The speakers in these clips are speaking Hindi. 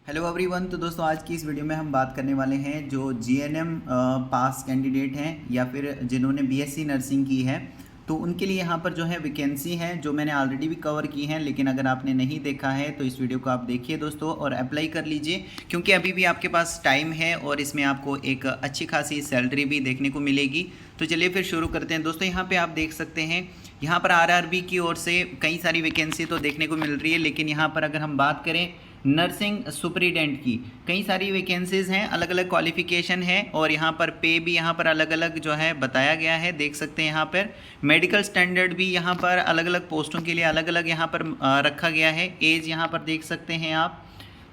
Hello everyone. तो दोस्तों आज की इस वीडियो में हम बात करने वाले हैं जो जीएनएम पास कैंडिडेट हैं या फिर जिन्होंने बीएससी नर्सिंग की है, तो उनके लिए यहाँ पर जो है वैकेंसी है जो मैंने ऑलरेडी भी कवर की है। लेकिन अगर आपने नहीं देखा है तो इस वीडियो को आप देखिए दोस्तों और अप्लाई कर लीजिए, क्योंकि अभी भी आपके पास टाइम है और इसमें आपको एक अच्छी खासी सैलरी भी देखने को मिलेगी। तो चलिए फिर शुरू करते हैं दोस्तों। यहाँ पर आप देख सकते हैं, यहाँ पर आरआरबी की ओर से कई सारी वैकेंसी तो देखने को मिल रही है, लेकिन यहाँ पर अगर हम बात करें नर्सिंग सुपरिटेंडेंट की, कई सारी वैकेंसीज़ हैं, अलग अलग क्वालिफ़िकेशन है और यहाँ पर पे भी यहाँ पर अलग अलग जो है बताया गया है। देख सकते हैं यहाँ पर मेडिकल स्टैंडर्ड भी यहाँ पर अलग अलग पोस्टों के लिए अलग अलग यहाँ पर रखा गया है। एज यहाँ पर देख सकते हैं आप।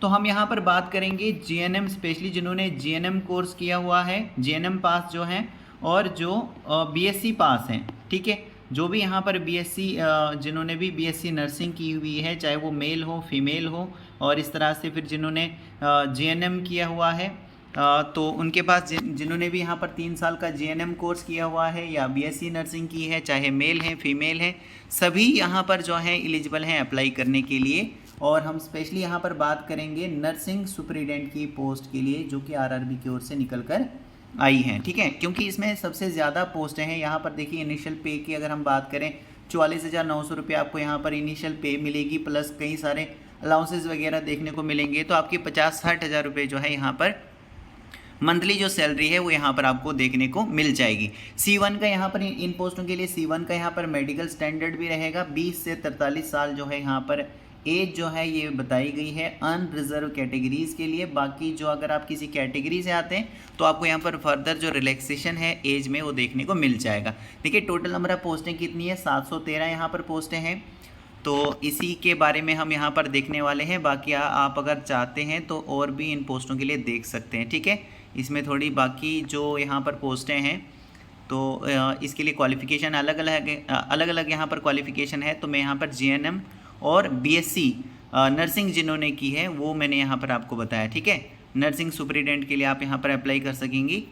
तो हम यहाँ पर बात करेंगे जीएनएम, स्पेशली जिन्होंने जीएनएम कोर्स किया हुआ है, जीएनएम पास जो हैं और जो बीएससी पास हैं। ठीक है, जो भी यहाँ पर बीएससी जिन्होंने भी बीएससी नर्सिंग की हुई है, चाहे वो मेल हो फीमेल हो, और इस तरह से फिर जिन्होंने जीएनएम किया हुआ है, तो उनके पास जिन्होंने भी यहाँ पर 3 साल का जीएनएम कोर्स किया हुआ है या बीएससी नर्सिंग की है, चाहे मेल हैं फीमेल हैं, सभी यहाँ पर जो है एलिजिबल हैं अप्लाई करने के लिए। और हम स्पेशली यहाँ पर बात करेंगे नर्सिंग सुपरिटेंडेंट की पोस्ट के लिए, जो कि आरआरबी की ओर से निकल कर आई हैं। ठीक है, क्योंकि इसमें सबसे ज़्यादा पोस्टें हैं। यहाँ पर देखिए इनिशियल पे की अगर हम बात करें, 44,900 रुपये आपको यहाँ पर इनिशियल पे मिलेगी, प्लस कई सारे अलाउंसेस वगैरह देखने को मिलेंगे। तो आपकी 50-60 हज़ार रुपये जो है यहाँ पर मंथली जो सैलरी है वो यहाँ पर आपको देखने को मिल जाएगी। C1 का यहाँ पर इन पोस्टों के लिए C1 का यहाँ पर मेडिकल स्टैंडर्ड भी रहेगा। 20 से 43 साल जो है यहाँ पर एज जो है ये बताई गई है अनरिजर्व कैटेगरीज़ के लिए। बाकी जो अगर आप किसी कैटेगरी से आते हैं तो आपको यहाँ पर फर्दर जो रिलैक्सेशन है एज में वो देखने को मिल जाएगा। देखिए टोटल नंबर ऑफ पोस्टें कितनी है, 713 यहाँ पर पोस्टें हैं। तो इसी के बारे में हम यहाँ पर देखने वाले हैं। बाकी आप अगर चाहते हैं तो और भी इन पोस्टों के लिए देख सकते हैं। ठीक है, इसमें थोड़ी बाकी जो यहाँ पर पोस्टें हैं तो इसके लिए क्वालिफ़िकेशन अलग अलग यहाँ पर क्वालिफ़िकेशन है। तो मैं यहाँ पर जीएनएम और बीएससी नर्सिंग जिन्होंने की है वो मैंने यहाँ पर आपको बताया। ठीक है, नर्सिंग सुपरिटेंडेंट के लिए आप यहाँ पर अप्लाई कर सकेंगी।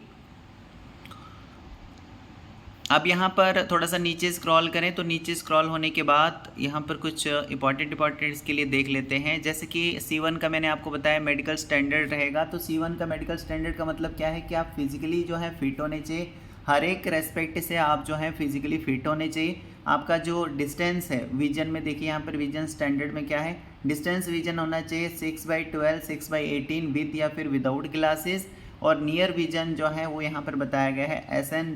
अब यहाँ पर थोड़ा सा नीचे स्क्रॉल करें तो नीचे स्क्रॉल होने के बाद यहाँ पर कुछ इंपॉर्टेंट इसके लिए देख लेते हैं। जैसे कि C1 का मैंने आपको बताया मेडिकल स्टैंडर्ड रहेगा। तो C1 का मेडिकल स्टैंडर्ड का मतलब क्या है कि आप फिज़िकली जो है फिट होने चाहिए, हर एक रेस्पेक्ट से आप जो है फिज़िकली फिट होने चाहिए। आपका जो डिस्टेंस है विजन में, देखिए यहाँ पर विजन स्टैंडर्ड में क्या है, डिस्टेंस विजन होना चाहिए 6/12, 6/18 विद या फिर विदाउट ग्लासेस। और नियर विजन जो है वो यहाँ पर बताया गया है SN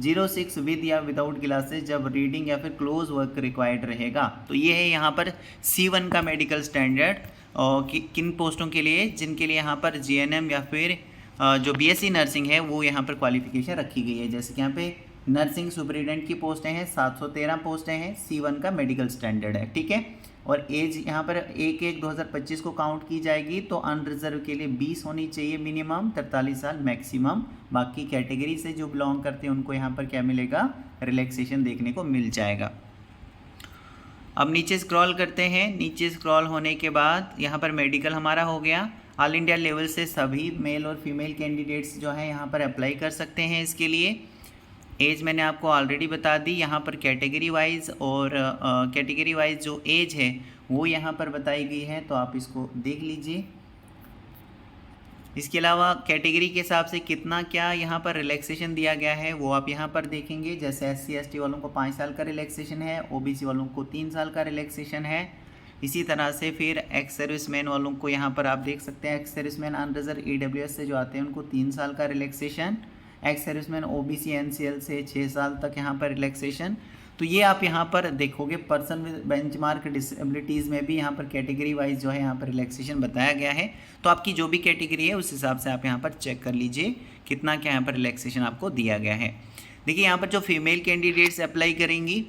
06 विद या विदाउट ग्लासेस जब रीडिंग या फिर क्लोज वर्क रिक्वायर्ड रहेगा। तो ये है यहाँ पर C1 का मेडिकल स्टैंडर्ड और किन पोस्टों के लिए, जिनके लिए यहाँ पर जीएनएम या फिर जो बीएससी नर्सिंग है वो यहाँ पर क्वालिफिकेशन रखी गई है। जैसे कि यहाँ पे नर्सिंग सुपरिटेंडेंट की पोस्टें हैं, 713 पोस्टें हैं, C1 का मेडिकल स्टैंडर्ड है। ठीक है, और एज यहाँ पर 1/1/2025 को काउंट की जाएगी। तो अनरिजर्व के लिए 20 होनी चाहिए मिनिमम, 43 साल मैक्सिमम। बाकी कैटेगरी से जो बिलोंग करते हैं उनको यहाँ पर क्या मिलेगा, रिलैक्सेशन देखने को मिल जाएगा। अब नीचे स्क्रॉल करते हैं। नीचे स्क्रॉल होने के बाद यहाँ पर मेडिकल हमारा हो गया। ऑल इंडिया लेवल से सभी मेल और फीमेल कैंडिडेट्स जो हैं यहाँ पर अप्लाई कर सकते हैं इसके लिए। एज मैंने आपको ऑलरेडी बता दी। यहाँ पर कैटेगरी वाइज और कैटेगरी वाइज जो एज है वो यहाँ पर बताई गई है, तो आप इसको देख लीजिए। इसके अलावा कैटेगरी के हिसाब से कितना क्या यहाँ पर रिलैक्सेशन दिया गया है वो आप यहाँ पर देखेंगे। जैसे SC ST वालों को 5 साल का रिलैक्सेशन है, OBC वालों को 3 साल का रिलैक्सेशन है। इसी तरह से फिर एक्स सर्विसमैन वालों को यहाँ पर आप देख सकते हैं, एक्स सर्विसमैन अनरिजर्व EWS से जो आते हैं उनको 3 साल का relaxation, ex serviceman OBC NCL से 6 साल तक यहाँ पर रिलैक्सेशन। तो ये आप यहाँ पर देखोगे पर्सन विद बेंचमार्क डिसेबिलिटीज़ में भी यहाँ पर कैटेगरी वाइज जो है यहाँ पर रिलैक्सेशन बताया गया है। तो आपकी जो भी कैटेगरी है उस हिसाब से आप यहाँ पर चेक कर लीजिए कितना क्या यहाँ पर रिलैक्सेशन आपको दिया गया है। देखिए यहाँ पर जो फीमेल कैंडिडेट्स अप्लाई करेंगी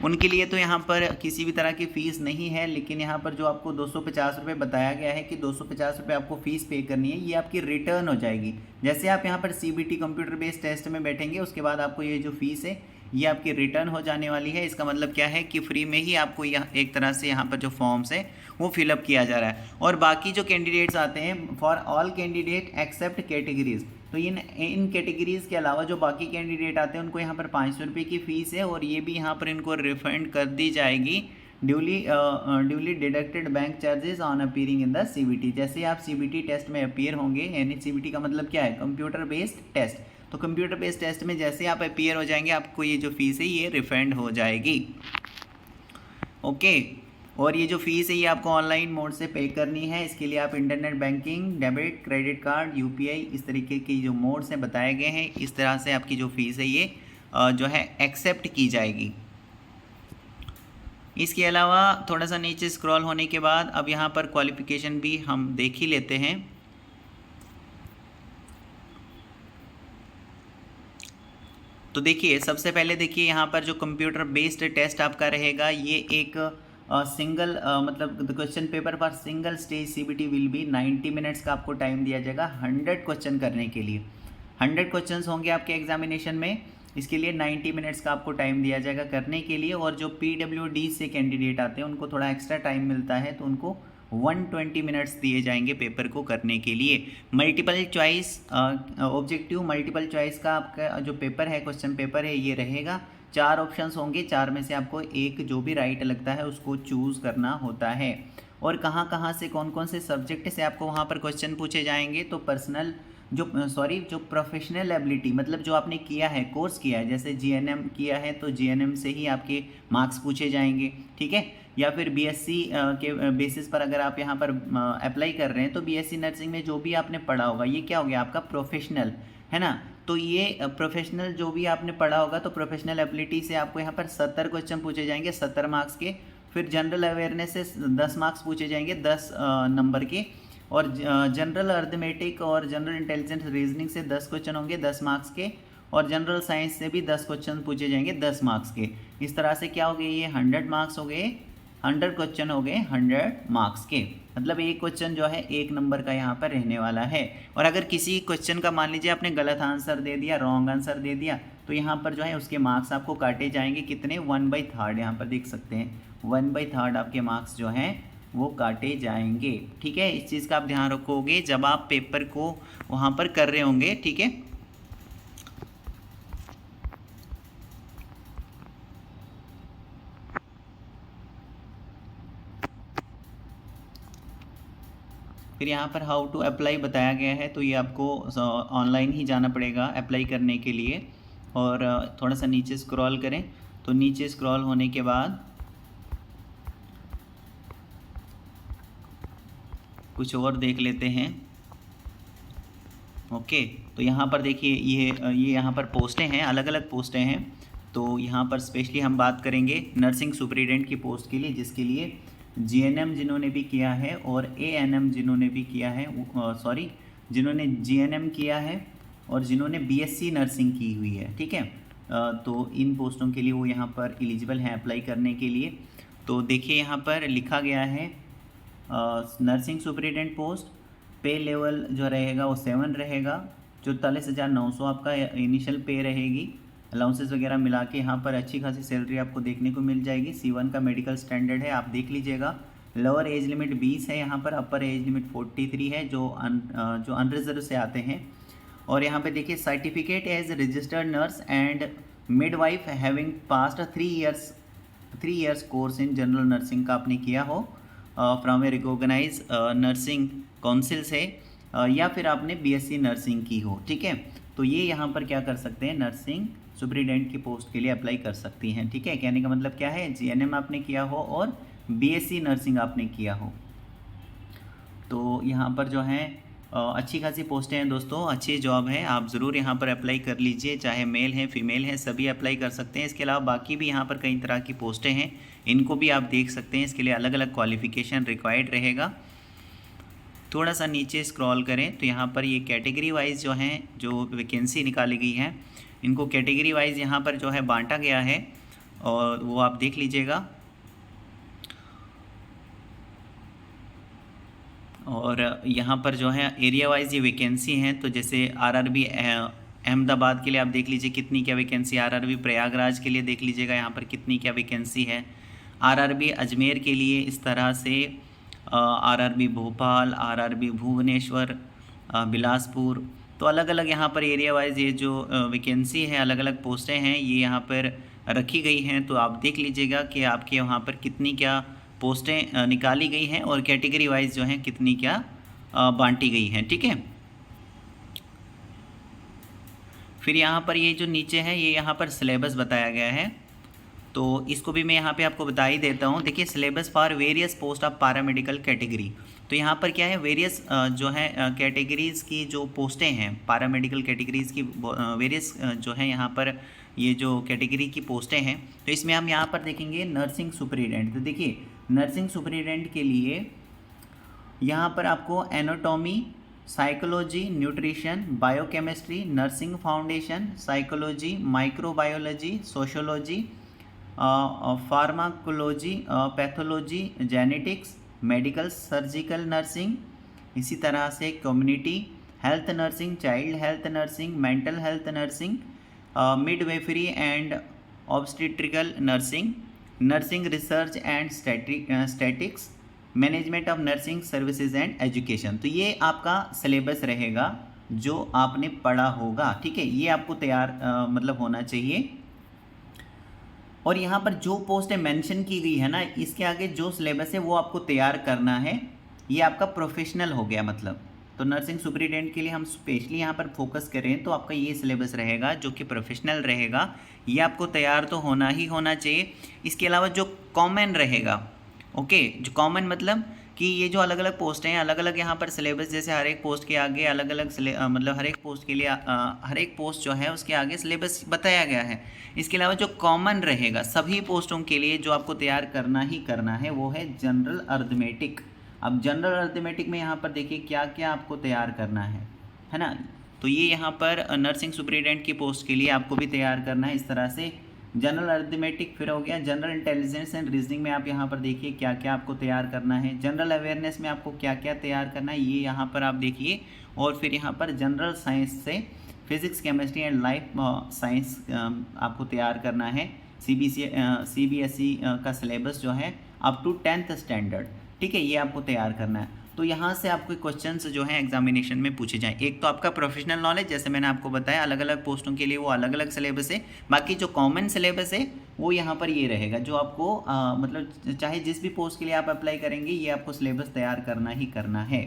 उनके लिए तो यहाँ पर किसी भी तरह की फ़ीस नहीं है, लेकिन यहाँ पर जो आपको 250 रुपये बताया गया है कि 250 रुपये आपको फ़ीस पे करनी है, ये आपकी रिटर्न हो जाएगी। जैसे आप यहाँ पर CBT कंप्यूटर बेस्ड टेस्ट में बैठेंगे उसके बाद आपको ये जो फ़ीस है ये आपकी रिटर्न हो जाने वाली है। इसका मतलब क्या है कि फ्री में ही आपको यह एक तरह से यहाँ पर जो फॉर्म्स है वो फिलअप किया जा रहा है। और बाकी जो कैंडिडेट्स आते हैं, for all candidate except categories, तो इन कैटेगरीज़ के अलावा जो बाकी कैंडिडेट आते हैं उनको यहाँ पर 500 रुपये की फ़ीस है और ये भी यहाँ पर इनको रिफंड कर दी जाएगी duly deducted bank charges on appearing in the CBT. जैसे आप सीबीटी टेस्ट में अपीयर होंगे, यानी सीबीटी का मतलब क्या है, कंप्यूटर बेस्ड टेस्ट, तो कंप्यूटर बेस्ड टेस्ट में जैसे आप अपीयर हो जाएंगे आपको ये जो फीस है ये रिफंड हो जाएगी। ओके, और ये जो फीस है ये आपको ऑनलाइन मोड से पे करनी है। इसके लिए आप internet banking, debit, credit card, UPI, इस तरीके की जो मोड्स हैं बताए गए हैं, इस तरह से आपकी जो फीस है ये जो है एक्सेप्ट की जाएगी। इसके अलावा थोड़ा सा नीचे स्क्रॉल होने के बाद अब यहाँ पर क्वालिफिकेशन भी हम देख ही लेते हैं। तो देखिए सबसे पहले देखिए यहाँ पर जो कंप्यूटर बेस्ड टेस्ट आपका रहेगा ये एक सिंगल मतलब क्वेश्चन पेपर पर single stage CBT will be 90 minutes का आपको टाइम दिया जाएगा 100 क्वेश्चन करने के लिए। 100 क्वेश्चंस होंगे आपके एग्जामिनेशन में, इसके लिए 90 मिनट्स का आपको टाइम दिया जाएगा करने के लिए। और जो PWD से कैंडिडेट आते हैं उनको थोड़ा एक्स्ट्रा टाइम मिलता है, तो उनको 120 मिनट्स दिए जाएंगे पेपर को करने के लिए। Multiple choice objective multiple choice का आपका जो पेपर है, क्वेश्चन पेपर है, ये रहेगा। 4 ऑप्शंस होंगे, 4 में से आपको एक जो भी राइट लगता है उसको चूज़ करना होता है। और कहाँ से कौन कौन से सब्जेक्ट से आपको वहाँ पर क्वेश्चन पूछे जाएंगे, तो जो प्रोफेशनल एबिलिटी मतलब जो आपने किया है, कोर्स किया है, जैसे GNM किया है तो GNM से ही आपके मार्क्स पूछे जाएंगे, ठीक है। या फिर BSc के बेसिस पर अगर आप यहाँ पर अप्लाई कर रहे हैं तो BSc नर्सिंग में जो भी आपने पढ़ा होगा ये क्या हो गया आपका प्रोफेशनल, है ना। तो ये प्रोफेशनल जो भी आपने पढ़ा होगा तो प्रोफेशनल एबिलिटी से आपको यहाँ पर 70 क्वेश्चन पूछे जाएंगे 70 मार्क्स के। फिर जनरल अवेयरनेस से 10 मार्क्स पूछे जाएंगे 10 नंबर के। और जनरल अर्थमेटिक और जनरल इंटेलिजेंस रीजनिंग से 10 क्वेश्चन होंगे 10 मार्क्स के। और जनरल साइंस से भी 10 क्वेश्चन पूछे जाएंगे 10 मार्क्स के। इस तरह से क्या हो गए, ये 100 मार्क्स हो गए, 100 क्वेश्चन हो गए 100 मार्क्स के। मतलब एक क्वेश्चन जो है 1 नंबर का यहाँ पर रहने वाला है। और अगर किसी क्वेश्चन का मान लीजिए आपने गलत आंसर दे दिया, रॉन्ग आंसर दे दिया, तो यहाँ पर जो है उसके मार्क्स आपको काटे जाएंगे कितने, 1/3। यहाँ पर देख सकते हैं 1/3 आपके मार्क्स जो हैं वो काटे जाएंगे, ठीक है। इस चीज़ का आप ध्यान रखोगे जब आप पेपर को वहाँ पर कर रहे होंगे, ठीक है। फिर यहाँ पर हाउ टू अप्लाई बताया गया है, तो ये आपको ऑनलाइन ही जाना पड़ेगा अप्लाई करने के लिए। और थोड़ा सा नीचे स्क्रॉल करें, तो नीचे स्क्रॉल होने के बाद कुछ और देख लेते हैं। ओके, तो यहाँ पर देखिए ये यहाँ पर पोस्टें हैं, अलग अलग पोस्टें हैं। तो यहाँ पर स्पेशली हम बात करेंगे नर्सिंग सुपरिटेंडेंट की पोस्ट के लिए, जिसके लिए GNM जिन्होंने भी किया है और ANM जिन्होंने भी किया है, जिन्होंने GNM किया है और जिन्होंने BSc नर्सिंग की हुई है, ठीक है। तो इन पोस्टों के लिए वो यहाँ पर एलिजिबल हैं अप्लाई करने के लिए। तो देखिए यहाँ पर लिखा गया है नर्सिंग सुपरिटेंडेंट पोस्ट पे लेवल जो रहेगा वो 7 रहेगा। 44,900 आपका इनिशियल पे रहेगी। अलाउंसेस वगैरह मिला के यहाँ पर अच्छी खासी सैलरी आपको देखने को मिल जाएगी। C1 का मेडिकल स्टैंडर्ड है, आप देख लीजिएगा। लोअर एज लिमिट 20 है यहाँ पर, अपर एज लिमिट 43 है जो अनरिजर्व से आते हैं। और यहाँ पे देखिए certificate as registered nurse and midwife having passed 3 years course in general nursing का आपने किया हो from a recognise nursing council से, या फिर आपने BSc नर्सिंग की हो, ठीक है। तो ये यहाँ पर क्या कर सकते हैं, नर्सिंग सुपरिटेंडेंट की पोस्ट के लिए अप्लाई कर सकती हैं, ठीक है। कहने का मतलब क्या है, GNM आपने किया हो और BSc नर्सिंग आपने किया हो। तो यहाँ पर जो है अच्छी खासी पोस्टें हैं दोस्तों, अच्छी जॉब है, आप ज़रूर यहाँ पर अप्लाई कर लीजिए। चाहे मेल हैं फीमेल हैं सभी अप्लाई कर सकते हैं। इसके अलावा बाकी भी यहाँ पर कई तरह की पोस्टें हैं, इनको भी आप देख सकते हैं। इसके लिए अलग अलग क्वालिफ़िकेशन रिक्वायर्ड रहेगा। थोड़ा सा नीचे स्क्रॉल करें तो यहाँ पर ये कैटेगरी वाइज जो हैं जो वैकेंसी निकाली गई है, इनको कैटेगरी वाइज यहाँ पर जो है बांटा गया है और वो आप देख लीजिएगा। और यहाँ पर जो है एरिया वाइज ये वैकेंसी हैं। तो जैसे RRB अहमदाबाद के लिए आप देख लीजिए कितनी क्या वैकेंसी, RRB प्रयागराज के लिए देख लीजिएगा यहाँ पर कितनी क्या वैकेंसी है, RRB अजमेर के लिए इस तरह से, RRB भोपाल, RRB भुवनेश्वर, बिलासपुर। तो अलग अलग यहाँ पर एरिया वाइज ये जो वैकेंसी है, अलग अलग पोस्टें हैं, ये यहाँ पर रखी गई हैं, तो आप देख लीजिएगा कि आपके वहाँ पर कितनी क्या पोस्टें निकाली गई हैं और कैटेगरी वाइज जो हैं कितनी क्या बांटी गई हैं। ठीक है, फिर यहाँ पर ये जो नीचे है ये यहाँ पर सिलेबस बताया गया है, तो इसको भी मैं यहाँ पे आपको बता ही देता हूँ। देखिए, syllabus for various post of paramedical category, तो यहाँ पर क्या है, वेरियस जो है कैटेगरीज़ की जो पोस्टें हैं, पैरामेडिकल कैटेगरीज़ की वेरियस जो है यहाँ पर ये जो कैटेगरी की पोस्टें हैं, तो इसमें हम यहाँ पर देखेंगे नर्सिंग सुपरिटेंडेंट। तो देखिए, नर्सिंग सुपरिटेंडेंट के लिए यहाँ पर आपको anatomy, psychology, nutrition, biochemistry, nursing foundation, psychology, microbiology, sociology, pharmacology, pathology, genetics, medical surgical nursing, इसी तरह से community health nursing, child health nursing, mental health nursing, midwifery and obstetrical nursing, nursing research and statics, management of nursing services and education. तो ये आपका सिलेबस रहेगा जो आपने पढ़ा होगा। ठीक है, ये आपको तैयार मतलब होना चाहिए। और यहाँ पर जो पोस्टें मेंशन की गई है ना, इसके आगे जो सिलेबस है वो आपको तैयार करना है। ये आपका प्रोफेशनल हो गया मतलब। तो नर्सिंग सुपरिटेंडेंट के लिए हम स्पेशली यहाँ पर फोकस करें तो आपका ये सिलेबस रहेगा जो कि प्रोफेशनल रहेगा। ये आपको तैयार तो होना ही होना चाहिए। इसके अलावा जो कॉमन रहेगा, ओके, जो कॉमन मतलब कि ये जो अलग अलग पोस्ट हैं, अलग अलग यहाँ पर सिलेबस, जैसे हर एक पोस्ट के आगे अलग अलग मतलब हर एक पोस्ट के लिए हर एक पोस्ट जो है उसके आगे सिलेबस बताया गया है। इसके अलावा जो कॉमन रहेगा सभी पोस्टों के लिए जो आपको तैयार करना ही करना है वो है जनरल अर्थमेटिक। अब जनरल अर्थमेटिक में यहाँ पर देखिए क्या क्या आपको तैयार करना है ना। तो ये यहाँ पर नर्सिंग सुपरिटेंडेंट की पोस्ट के लिए आपको भी तैयार करना है इस तरह से। जनरल अर्थमेटिक फिर हो गया। जनरल इंटेलिजेंस एंड रीजनिंग में आप यहाँ पर देखिए क्या क्या आपको तैयार करना है। जनरल अवेयरनेस में आपको क्या क्या तैयार करना है ये यहाँ पर आप देखिए। और फिर यहाँ पर जनरल साइंस से physics, chemistry and life science आपको तैयार करना है। CBSE का सिलेबस जो है अप टू 10th स्टैंडर्ड, ठीक है, ये आपको तैयार करना है। तो यहाँ से आपको क्वेश्चंस जो हैं एग्जामिनेशन में पूछे जाएं। एक तो आपका प्रोफेशनल नॉलेज, जैसे मैंने आपको बताया अलग अलग पोस्टों के लिए वो अलग अलग सिलेबस है। बाकी जो कॉमन सिलेबस है वो यहाँ पर ये रहेगा जो आपको मतलब चाहे जिस भी पोस्ट के लिए आप अप्लाई करेंगे ये आपको सिलेबस तैयार करना ही करना है।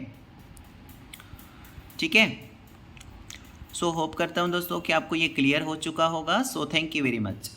ठीक है, सो होप करता हूँ दोस्तों कि आपको ये क्लियर हो चुका होगा। So thank you very much.